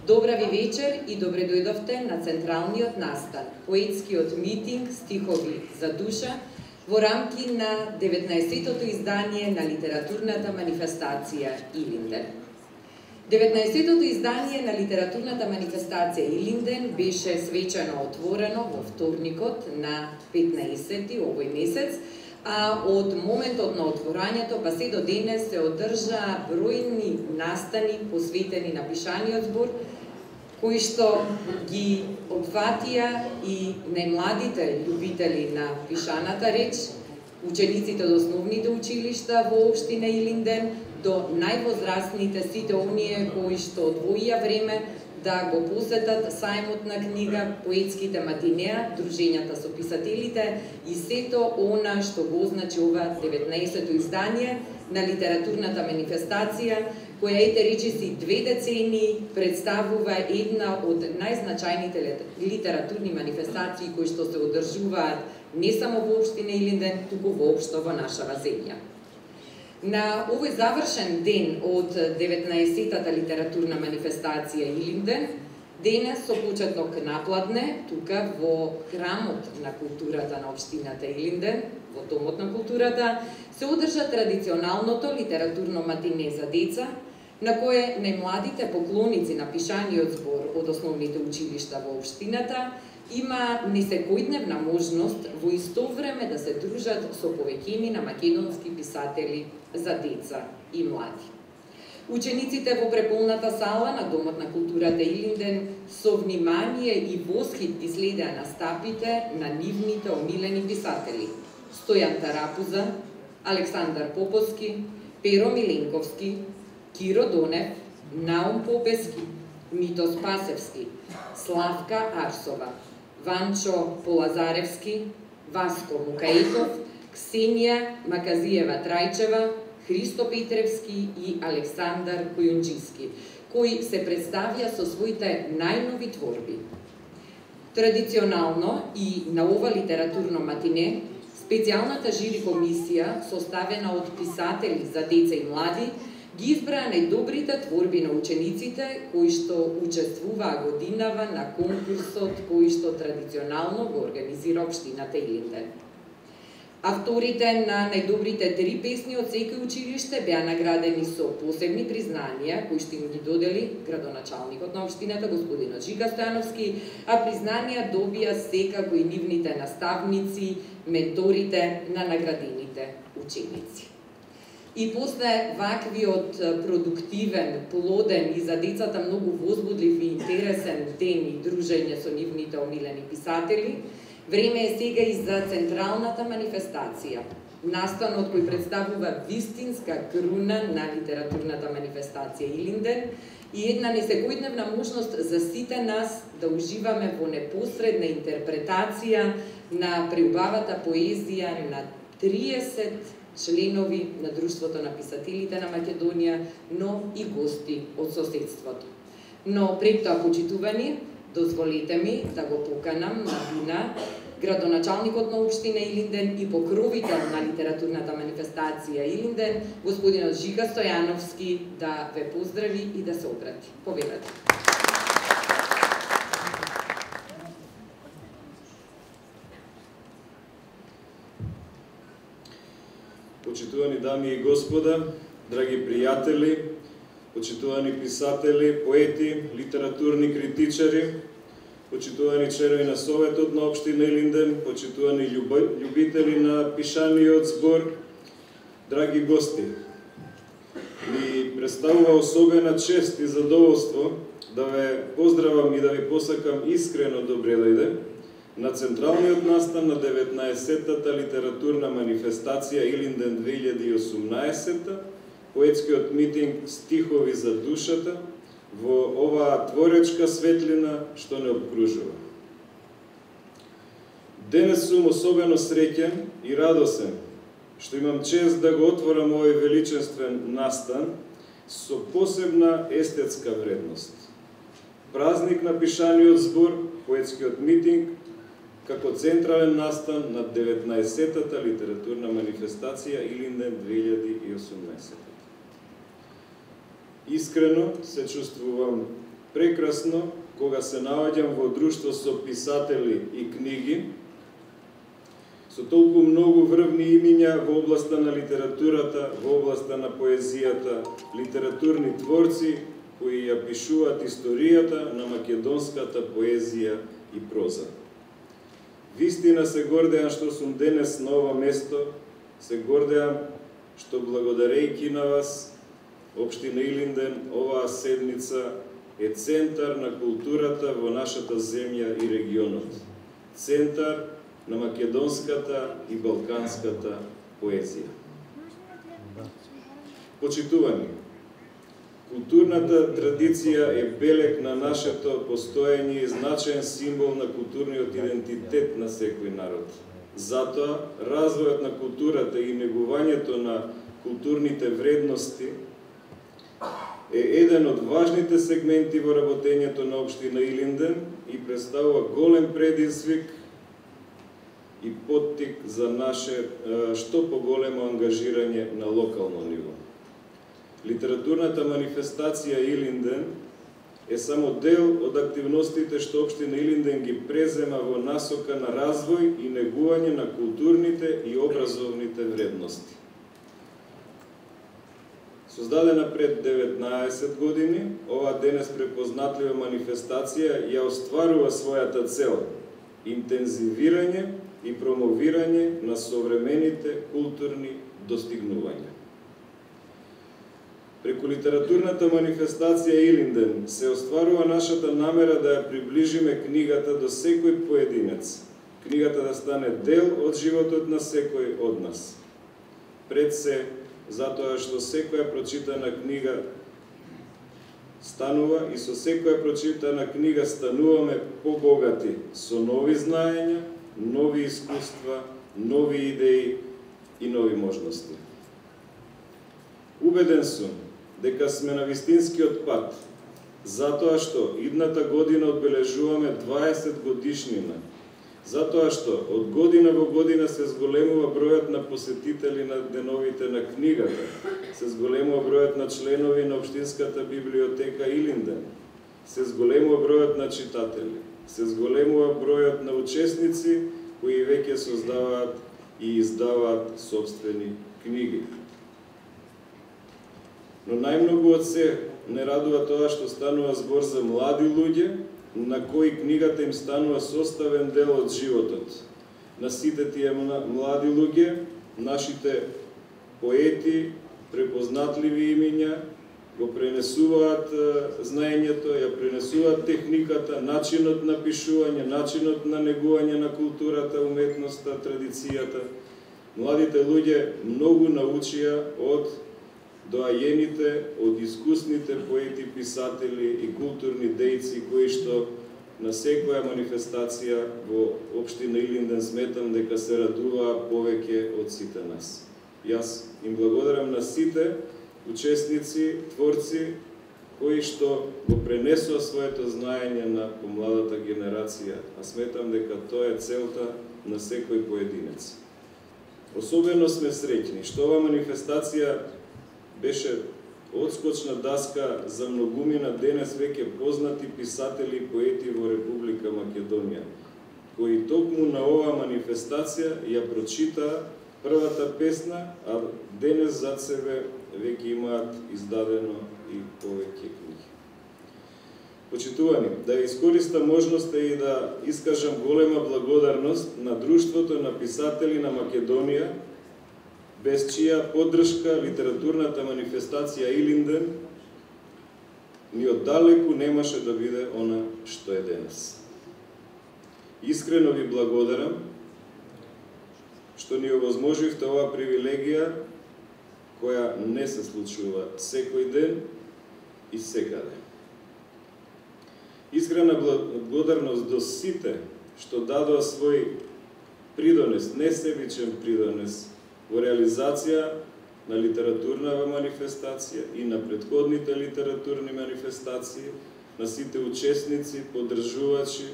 Добра ви вечер и добре дојдовте на централниот настан, поетскиот митинг Стихови за душа, во рамки на 19-тото издание на литературната манифестација Илинден. 19-тото издание на литературната манифестација Илинден беше свечено отворено во вторникот на 15-ти овој месец, а од моментот на отворањето па се до денес се одржаа бројни настани посветени на пишаниот збор, кои што ги опфатија и најмладите љубители на пишаната реч, учениците од основните училишта во општина Илинден, до највозрастните сите оние кои што одвоија време да го посетат сајмот на книга, поетските матинеа, дружењата со писателите и сето она што го означи ова 19-то издание на литературната манифестација, која ете речиси 2 децении представува една од најзначајните литературни манифестации кои што се одржуваат не само во општина Илинден, туку воопшто во нашава земја. На овој завршен ден од 19-тата литературна манифестација Илинден, денес со почеток напладне, тука во храмот на културата на општината Илинден, во Домот на културата, се одржа традиционалното литературно матине за деца, на кое најмладите поклоници на пишаниот збор од основните училишта во општината има несекојдневна можност во исто време да се дружат со повеќини на македонски писатели за деца и млади. Учениците во преполната сала на Домот на културата Илинден со внимание и восхит ги следеа настапите на нивните омилени писатели Стојан Тарапуза, Александар Поповски, Перо Миленковски, Киро Донев, Наум Попески, Мито Спасевски, Славка Арсова, Ванчо Полазаревски, Васко Мукаитов, Ксенија Маказиева Трајчева, Христо Петревски и Александар Којунџиски, кои се представија со своите најнови творби. Традиционално и на ова литературно матине, специјалната жири комисија, составена од писатели за деца и млади, ги избраа најдобрите творби на учениците кои што учествуваа годинава на конкурсот кои што традиционално го организира општината Илинден. Авторите на најдобрите 3 песни од секој училиште беа наградени со посебни признанија кои што им ги додели градоначалникот на општината господинот Жика Стојановски, а признанија добија секако и нивните наставници, менторите на наградените ученици. И после ваквиот продуктивен, плоден и за децата многу возбудлив и интересен ден и дружење со нивните омилени писатели, време е сега и за централната манифестација. Настанот кој представува вистинска круна на литературната манифестација Илинден и една несекојдневна можност за сите нас да уживаме во непосредна интерпретација на преубавата поезија на 30 членови на Друштвото на писателите на Македонија, но и гости од соседството. Но пред тоа, почитувани, дозволете ми да го поканам на вина градоначалникот на општина Илинден и покровител на литературната манифестација Илинден, господинот Жика Стојановски, да ве поздрави и да се обрати. Повелете. Почитувани дами и господа, драги пријатели, почитувани писатели, поети, литературни критичари, почитувани членови на Советот на општина Илинден, почитувани љубители на пишаниот збор, драги гости, ми представува особена чест и задоволство да ве поздравам и да ви посакам искрено добре дојде на централниот настан на 19-тата литературна манифестација Илинден 2018, поетскиот митинг Стихови за душата, во оваа творечка светлина што не обкружува. Денес сум особено среќен и радосен што имам чест да го отворам овој величествен настан со посебна естетска вредност. Празник на пишаниот збор, поетскиот митинг, како централен настан на 19-тата литературна манифестација Илинден 2018. Искрено се чувствувам прекрасно кога се наоѓам во друштво со писатели и книги, со толку многу врвни имиња во областа на литературата, во областа на поезијата, литературни творци кои ја пишуваат историјата на македонската поезија и проза. Вистина се гордеам што сум денес на ова место, се гордеам што благодарејќи на вас, Општина Илинден, оваа седница е центар на културата во нашата земја и регионот. Центар на македонската и балканската поезија. Почитувани, културната традиција е белег на нашето постоење и значаен символ на културниот идентитет на секој народ. Затоа, развојот на културата и негувањето на културните вредности е еден од важните сегменти во работењето на Општина Илинден и представува голем предизвик и поттик за наше што поголемо ангажирање на локално ниво. Литературната манифестација Илинден е само дел од активностите што Општина Илинден ги презема во насока на развој и негување на културните и образовните вредности. Создадена пред 19 години, оваа денес препознатлива манифестација ја остварува својата цел – интензивирање и промовирање на современите културни достигнувања. Преку литературната манифестација Илинден се остварува нашата намера да ја приближиме книгата до секој поединец, книгата да стане дел од животот на секој од нас. Пред се, затоа што секоја прочитана книга станува и со секоја прочитана книга стануваме побогати со нови знаења, нови искуства, нови идеи и нови можности. Убеден сум дека сме на вистинскиот пат, затоа што идната година одбележуваме 20 годишнина, затоа што од година во година се зголемува бројот на посетители на деновите на книгата, се зголемува бројот на членови на Општинската библиотека Илинден, се зголемува бројот на читатели, се зголемува бројот на учесници кои веќе создаваат и издаваат собствени книги. Но најмногу од се не радува тоа што станува збор за млади луѓе, на кои книгата им станува составен дел од животот. На сите тие млади луѓе, нашите поети, препознатливи имиња, го пренесуваат знаењето, ја пренесуваат техниката, начинот на пишување, начинот на негување на културата, уметноста, традицијата. Младите луѓе многу научија од доајените, од искусните поети, писатели и културни дејци кои што на секоја манифестација во Општина Илинден сметам дека се радуваа повеќе од сите нас. Јас им благодарам на сите учесници, творци кои што го пренесува своето знаење на помладата генерација, а сметам дека тоа е целта на секој поединец. Особено сме среќни што оваа манифестација беше одскочна даска за многумина денес веќе познати писатели и поети во Република Македонија, кои токму на оваа манифестација ја прочитаа првата песна, а денес зад себе веќе имаат издадено и повеќе книги. Почитувани, да искористам можноста и да искажам голема благодарност на Друштвото на писатели на Македонија, без чија поддршка литературната манифестација Илинден ни оддалеку немаше да биде она што е денес. Искрено ви благодарам што ни овозможивте оваа привилегија која не се случува секој ден и секаде. Искрена благодарност до сите што дадоа свој придонес, несебичен придонес во реализација на литературнава манифестација и на претходните литературни манифестации, на сите учесници, поддржувачи,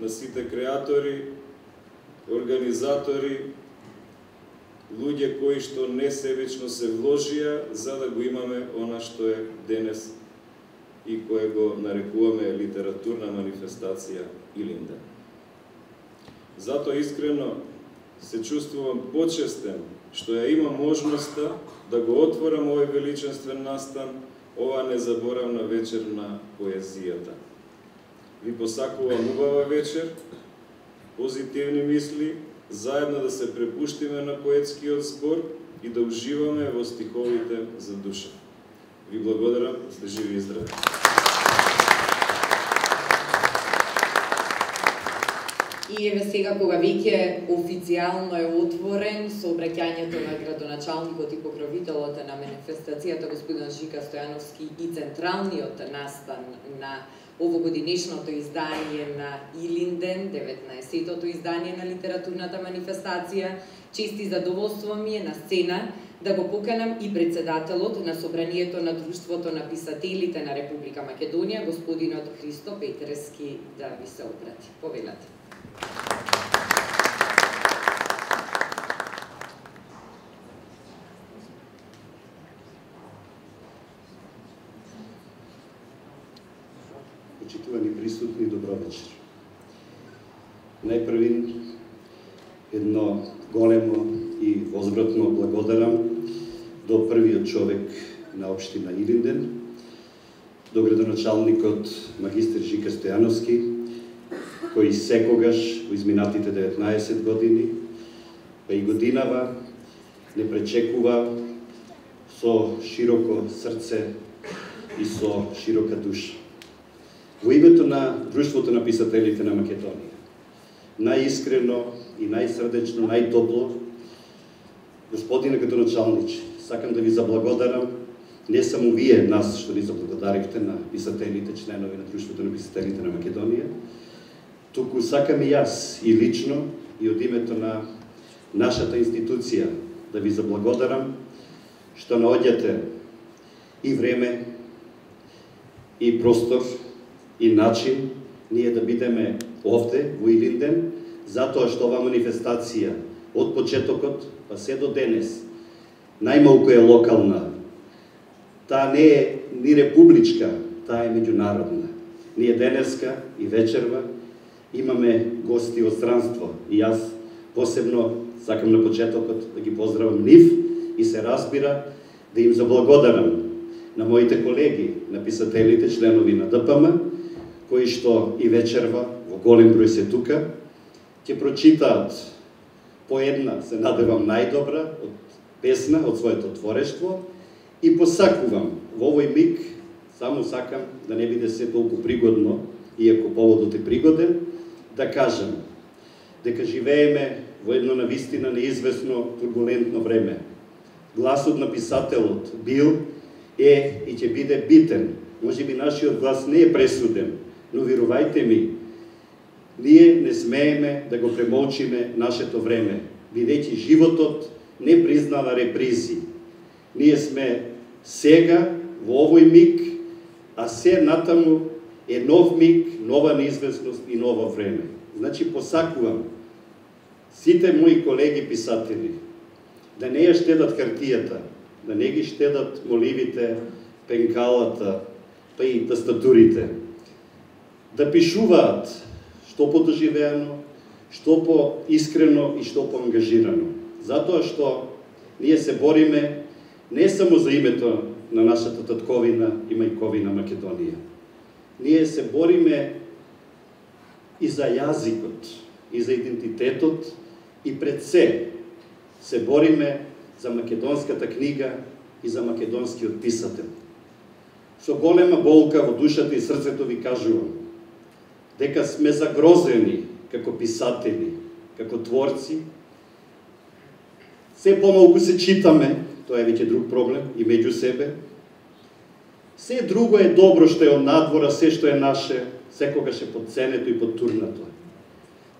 на сите креатори, организатори, луѓе кои што несебично се вложија за да го имаме она што е денес и кое го нарекуваме литературна манифестација Илинден. Затоа искрено се чувствувам почестен што ја имам можноста да го отворам овој величествен настан, оваа незаборавна вечер на поезијата. Ви посакувам убава вечер, позитивни мисли, заедно да се препуштиме на поетскиот збор и да уживаме во стиховите за душа. Ви благодарам, сте живи и здрави. И еве сега, кога веќе официјално е отворен со обраќањето на градоначалникот и покровителот на манифестацијата господин Жика Стојановски и централниот настан на овогодинешното издание на Илинден, 19-тото издание на литературната манифестација, чест и задоволство ми е на сцена да го поканам и председателот на Собранието на Друштвото на писателите на Република Македонија, господинот Христо Петерски, да ви се обрати. Повелате. Почитувани присутни, добро вечер. Најпрвин едно големо и возвратно благодарам до првиот човек на општина Илинден, до градоначалникот магистер Жика Стојановски, кој секогаш во изминатите 19 години, па и годинава, не пречекува со широко срце и со широка душа. Во името на Друштвото на писателите на Македонија, најискрено и најсрдечно, најтопло, господине градоначалниче, сакам да ви заблагодарам, не само вие нас што ни заблагодаривте на писателите, членови на Друштвото на писателите на Македонија, туку сакам и јас и лично и од името на нашата институција да ви заблагодарам што наоѓате и време, и простор, и начин ние да бидеме овде во Илинден, затоа што оваа манифестација од почетокот па се до денес најмалку е локална. Таа не е ни републичка, таа е меѓународна. Ние денеска и вечерва имаме гости од странство и јас посебно сакам на почетокот да ги поздравам нив и се разбира да им заблагодарам на моите колеги, на писателите, членови на ДПМ, кои што и вечерва во голем број се тука, ќе прочитаат по една, се надевам најдобра, од песна, од своето творештво, и посакувам во овој миг, само сакам да не биде се толку пригодно, иако поводот е пригоден, да кажам дека живееме во едно навистина неизвестно турбулентно време. Гласот на писателот бил, е и ќе биде битен. Може би нашиот глас не е пресуден, но верувајте ми, ние не смееме да го премолчиме нашето време, бидејќи животот не признава репризи. Ние сме сега, во овој миг, а се натаму е нов миг, нова неизвестност и ново време. Значи, посакувам сите мои колеги писатели да не ја штедат хартијата, да не ги штедат моливите, пенкалата, па и тастатурите, да пишуваат што подоживеано, што по-искрено и што по-ангажирано. Затоа што ние се бориме не само за името на нашата татковина и мајковина Македонија. Ние се бориме и за јазикот, и за идентитетот, и пред се бориме за македонската книга и за македонскиот писател. Со голема болка во душата и срцето ви кажувам дека сме загрозени како писатели, како творци. Се помалку се читаме, тоа е веќе друг проблем, и меѓу себе. Се друго е добро што е од надвора, се што е наше, секогаш е подценето и подтурнато.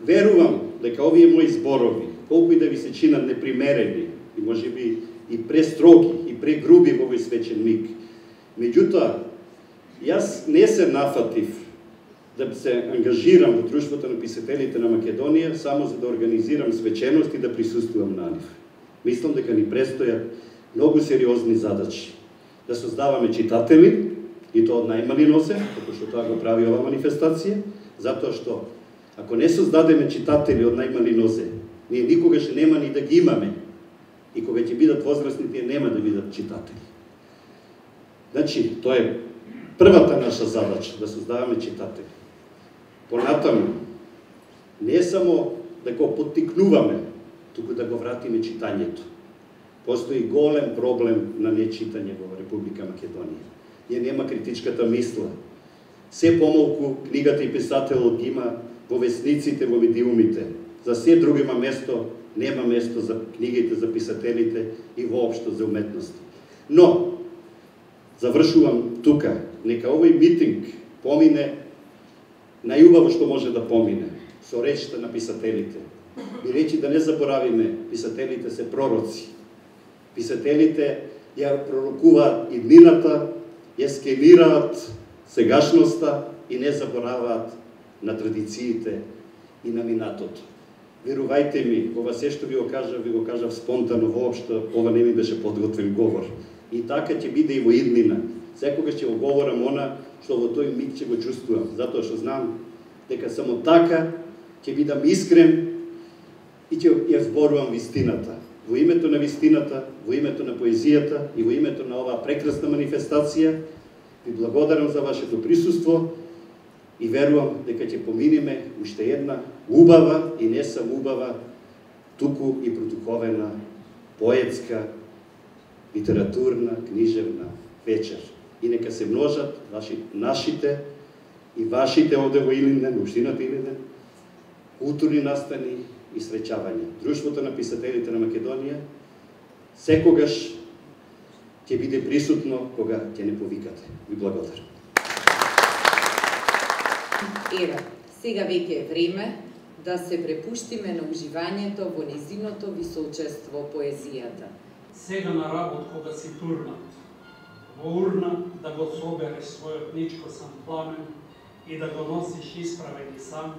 Верувам дека овие мои зборови, колку и да ви се чинат непримерени, и може би и престроги, и прегруби во овој свечен миг, меѓутоа, јас не се нафатив да се ангажирам во Друштвото на писателите на Македонија само за да организирам свеченост и да присуствувам на нив. Мислам дека ни престојат многу сериозни задачи. Да создаваме читатели и тоа од најмали нозе, како што тоа го прави ова манифестација, затоа што ако не создадеме читатели од најмали нозе, ние никогаш нема ни да ги имаме. И кога ќе бидат возрастни, тие нема да бидат читатели. Значи, тоа е првата наша задача, да создаваме читатели. Понатаму, не само да го поттикнуваме, туку да го вратиме читањето. Постои голем проблем на нечитање во Република Македонија. Ние нема критичката мисла. Се помалку книгата и писателот ги има во весниците, во медиумите. За се друго има место, нема место за книгите, за писателите и воопшто за уметноста. Но, завршувам тука, нека овој митинг помине најубаво што може да помине, со речта на писателите. И речи да не заборавиме, писателите се пророци. Писателите ја пророкуваат иднината, ја скенираат сегашноста и не забораваат на традициите и на минатото. Верувајте ми, ова се што ви го кажав спонтано, воопшто, ова не ми беше подготвен говор. И така ќе биде и во иднина. Секогаш ќе го говорам она што во тој миг ќе го чувствувам, затоа што знам дека само така ќе бидам искрен и ќе ја зборувам вистината. Во името на вистината, во името на поезијата и во името на оваа прекрасна манифестација, ви благодарам за вашето присуство и верувам дека ќе поминиме уште една убава и не само убава, туку и продуковена поетска, литературна, книжевна вечер. И нека се множат нашите и вашите овде во Илинден, општината Илинден, културни настани и среќавања. Друштвото на писателите на Македонија секогаш ќе биде присутно кога ќе не повикате. Ви благодарам. Ева, сега веќе е време да се препуштиме на уживањето во незиното височество поезијата. Сега на работ кога си турнат, во урна да го собереш својот ничко сам пламен и да го носиш исправен и сам,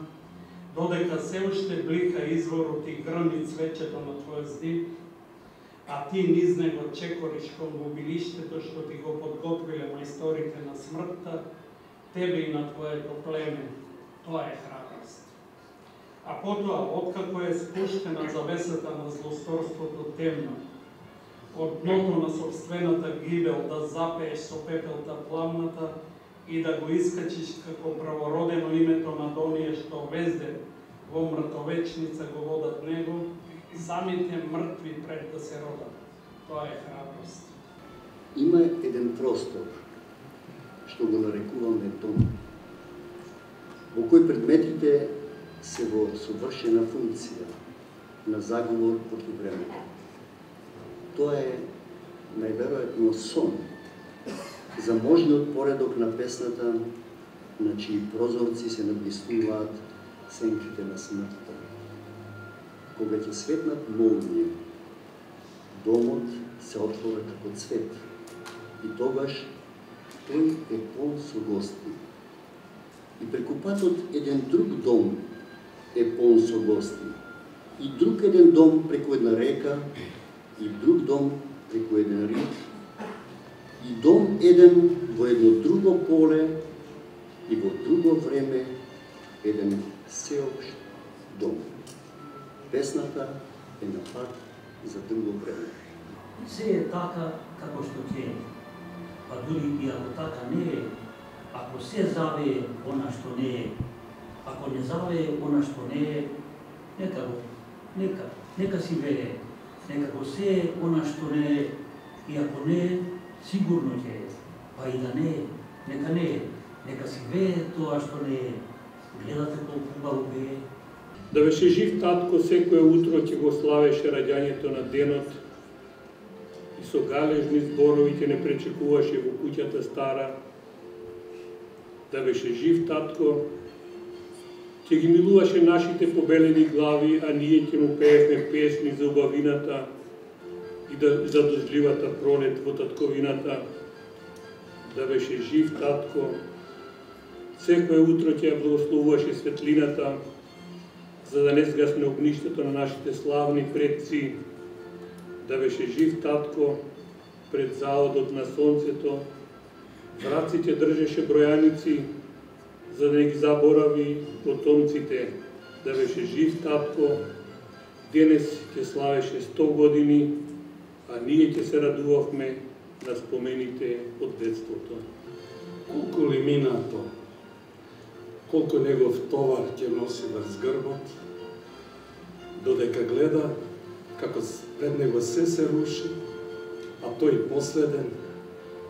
додека се уште блика изворот и грми цвеќето на твојот здив, а ти низ него чекориш кон губилиштето што ти го подготвиле мајсторите на смртта, тебе и на твоето племе, тоа е храброст. А потоа, откако е спуштена завесата на злосторството темно, од дното на собствената гибел да запееш со пепелта пламната и да го искачиш како правородено името на оние што везден во мртовечница го водат него, самите мртви пред да се родат. Тоа е храброст. Има еден простор, што го нарекуваме дом, во кој предметите се во совршена функција на заговор против времето. Тоа е најверојатно сон за можниот поредок на песната, на чии прозорци се наблистуваат сенките на смртта. Кога ќе светнат молњи, домот се отвора како цвет и тогаш тој е полн со гости. И преку патот еден друг дом е полн со гости. И друг еден дом преку една река, и друг дом преку еден рид, и дом еден во едно друго поле, и во друго време еден сеопшт дом. Песната е на пат за друго време. Се е така како што ќе е, па дури и ако така не е, ако се завее она што не е, ако не завее она што не е, нека си вее, нека го се е она што не е, и ако не е, сигурно ќе е, па и да не е, нека си вее тоа што не е, гледате колку убаво вее. Да беше жив татко, секое утро ќе го славеше раѓањето на денот и со галежни зборови ќе не пречекуваше во куќата стара. Да беше жив татко, ќе ги милуваше нашите побелени глави, а ние ќе му пеевме песни за убавината и за дождливата пролет во татковината. Да беше жив татко, секое утро ќе ја благословуваше светлината, за да не згасне огништето на нашите славни предци. Да беше жив татко пред заодот на сонцето, В раците држеше бројаници, за да не ги заборави потомците, да беше жив татко, денес ќе славеше 100 години, а ние ќе се радувавме на спомените од детството. Колку ли минато, колку негов товар ќе носи врз грбот, додека гледа како пред него се руши, а тој последен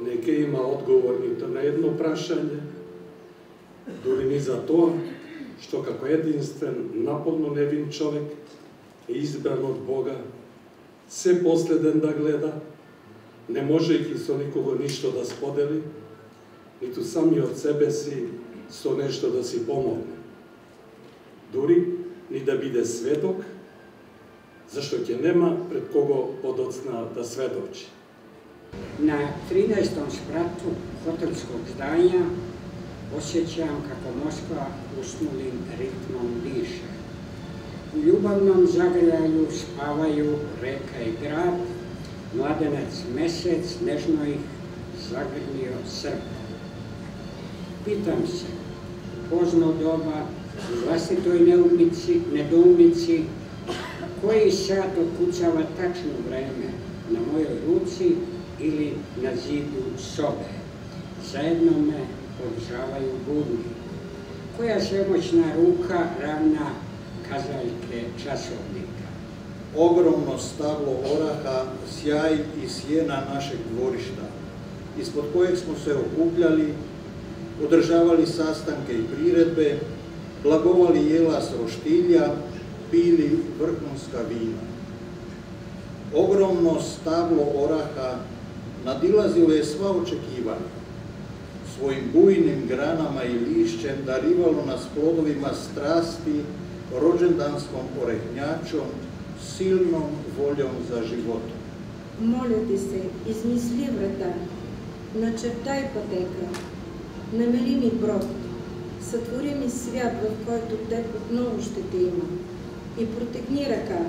не ќе има одговор нито на едно прашање, дури ни за тоа што како единствен наполно невин човек е избран од Бога, се последен да гледа, не можејќи со никого ништо да сподели, ниту сами од себе си со нешто да си помогне. Дури ни да биде сведок, зашто ќе нема пред кого подоцна да сведочи. На 13. спрату хотелскog zdanja osjećam kako Moskva usnulim ritmom diše. U ljubavnom zagrljaju spavaju reka i grad, mladenac mesec nežno ih zagrlio srpom. Pitam se, u pozno doba, u vlastitoj nedoumici, koji sat okucava tačno vreme na mojoj ruci ili na zidu sobe. Zajedno me podržavaju budni. Koja svemoćna ruka ravna kazaljke časovnika. Ogromno stablo oraha, sjaj i sjena našeg dvorišta, ispod kojeg smo se okupljali, održavali sastanke i priredbe, blagovali jela s roštilja, pili vrhunska vina. Ogromno stablo oraha nadilazilo je sva očekivanja. Svojim bujnim granama i lišćem darivalo nas plodovima strasti, rođendanskom orehnjačom, silnom voljom za životom. Моля ти се, измисли врата, начертай пътека, намери ми брод, сътвори ми свят, в който Теб отново ще те има, и протегни ръка,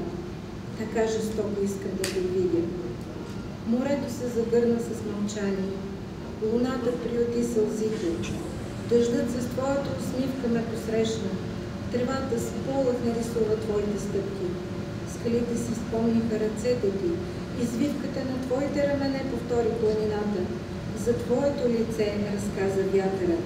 така жестоко искам да те видя. Морето се загърна с мълчание, луната приюти сълзите, дъждът с Твоята усмивка ме посрещна, тревата с полъх нарисува Твоите стъпки, скалите си спомниха ръцете Ти, извивката на Твоите рамене повтори планината, за Твоето лице разказа вятъра.